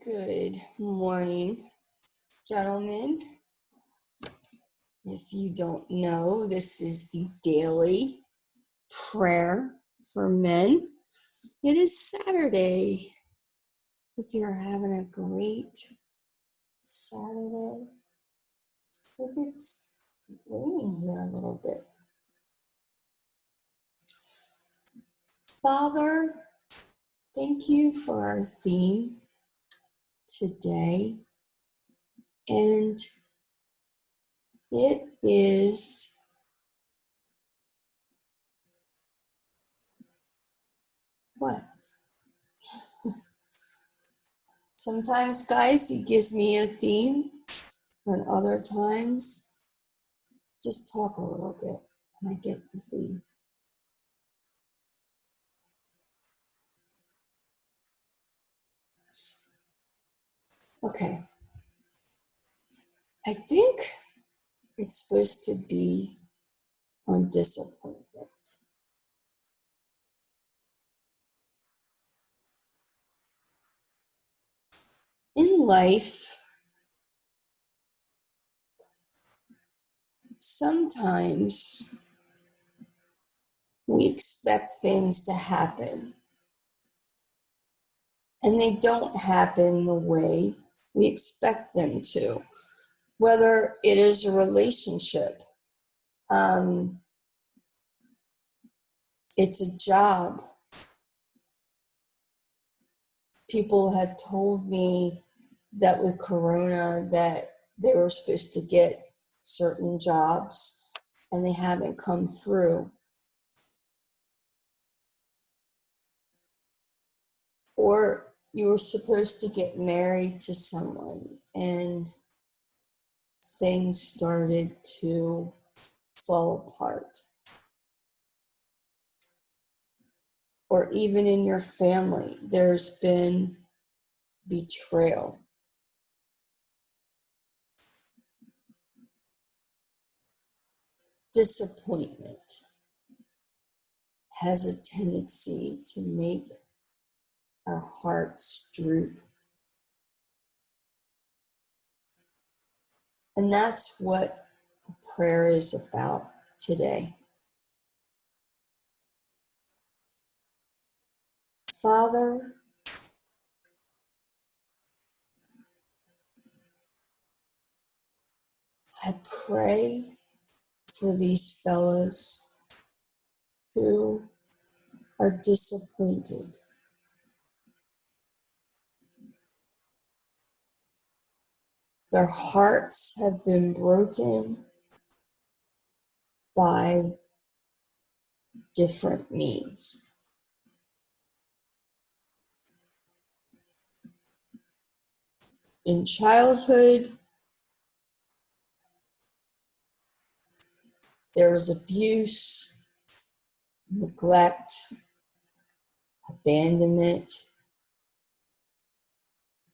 Good morning, gentlemen. If you don't know, this is the daily prayer for men. It is Saturday. Hope you're having a great Saturday. I think it's raining here a little bit. Father, thank you for our theme today. And it is what? Sometimes, guys, he gives me a theme, and other times, just talk a little bit, and I get the theme. Okay. I think it's supposed to be on disappointment. In life, sometimes we expect things to happen, and they don't happen the way we expect them to. Whether it is a relationship, it's a job. People have told me that with Corona that they were supposed to get certain jobs and they haven't come through. Or you were supposed to get married to someone and things started to fall apart. Or even in your family, there's been betrayal. Disappointment has a tendency to make our hearts droop. And that's what the prayer is about today. Father, I pray for these fellas who are disappointed. Their hearts have been broken by different means. In childhood, there was abuse, neglect, abandonment,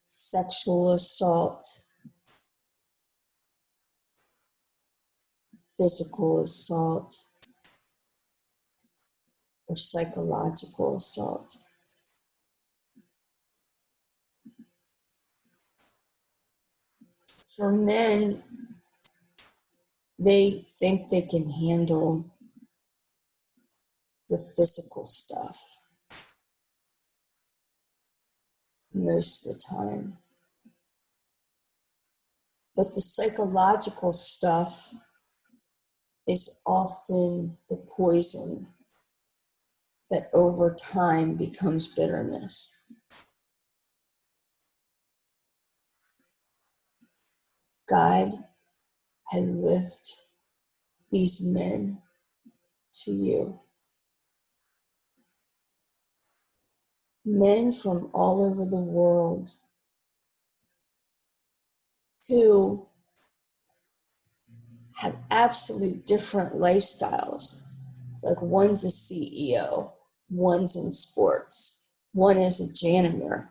sexual assault, physical assault, or psychological assault. For men, they think they can handle the physical stuff most of the time. But the psychological stuff is often the poison that over time becomes bitterness. God, I lift these men to you. Men from all over the world who have absolute different lifestyles. Like one's a CEO, one's in sports, one is a janitor,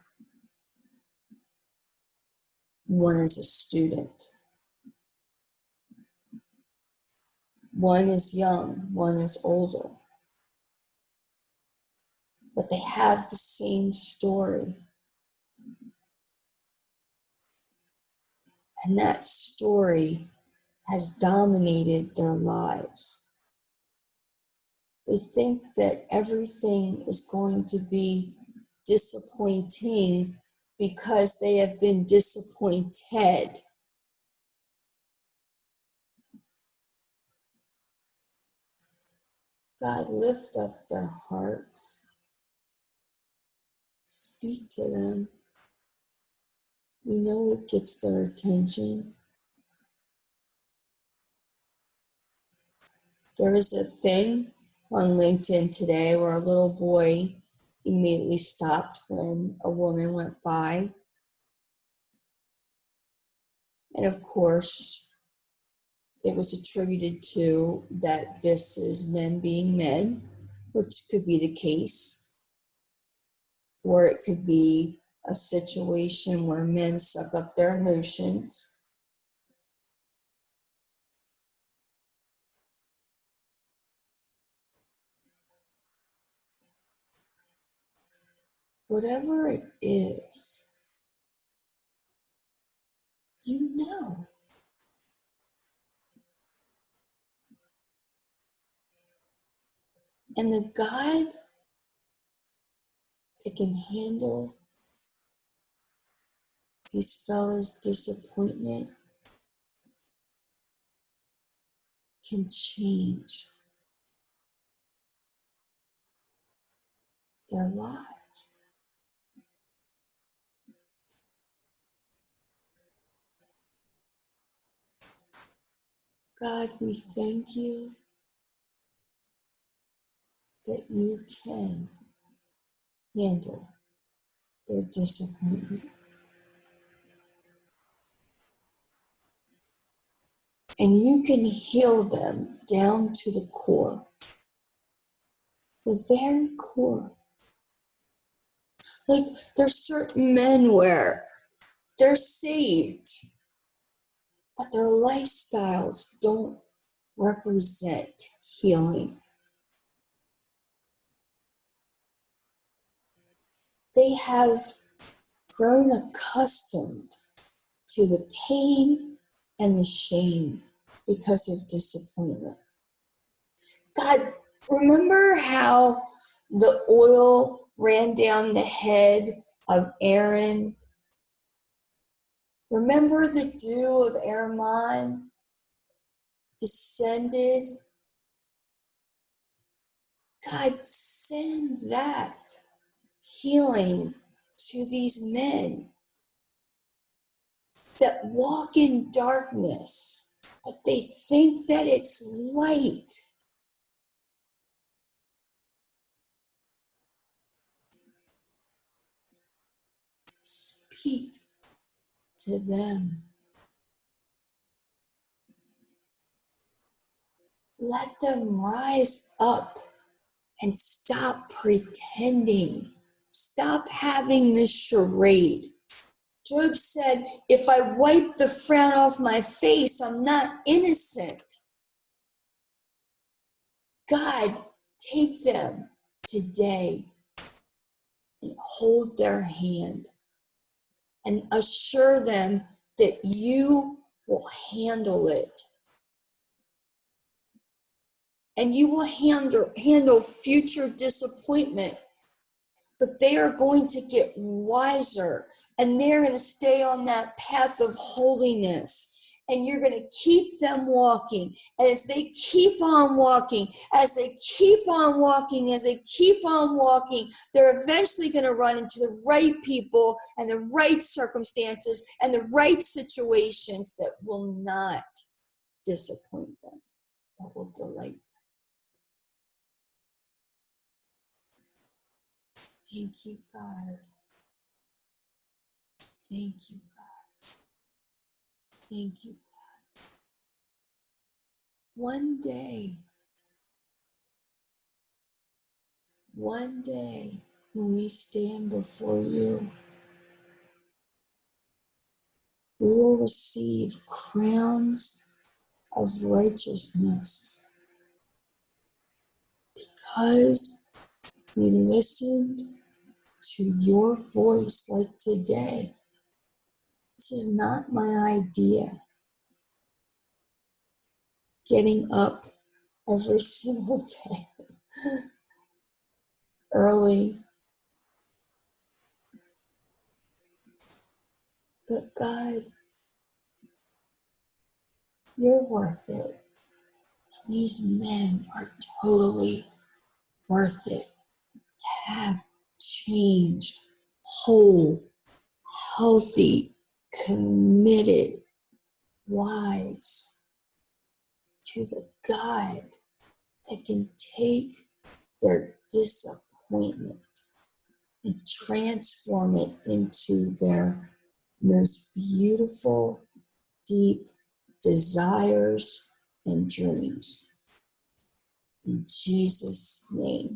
one is a student. One is young, one is older. But they have the same story. And that story has dominated their lives. They think that everything is going to be disappointing because they have been disappointed. God, lift up their hearts. Speak to them. We know it gets their attention. There was a thing on LinkedIn today where a little boy immediately stopped when a woman went by. And of course, it was attributed to that this is men being men, which could be the case. Or it could be a situation where men suck up their emotions. Whatever it is, you know. And the God that can handle these fellas' disappointment can change their lives. God, we thank you that you can handle their disappointment. And you can heal them down to the core, the very core. Like there's certain men where they're saved, but their lifestyles don't represent healing. They have grown accustomed to the pain and the shame because of disappointment. God, remember how the oil ran down the head of Aaron? Remember the dew of Hermon descended? God, send that healing to these men that walk in darkness, but they think that it's light. Speak to them. Let them rise up and stop pretending. Stop having this charade. Job said, if I wipe the frown off my face, I'm not innocent. God, take them today and hold their hand and assure them that you will handle it. And you will handle future disappointment. But they are going to get wiser and they're going to stay on that path of holiness. And you're going to keep them walking. And as they keep on walking, as they keep on walking, as they keep on walking, they're eventually going to run into the right people and the right circumstances and the right situations that will not disappoint them, but will delight them. Thank you, God. Thank you, God. Thank you, God. One day, when we stand before you, we will receive crowns of righteousness because we listened to your voice like today. This is not my idea. Getting up every single day, early. But God, you're worth it. These men are totally worth it to have changed, whole, healthy, committed wives to the God that can take their disappointment and transform it into their most beautiful, deep desires and dreams. In Jesus' name.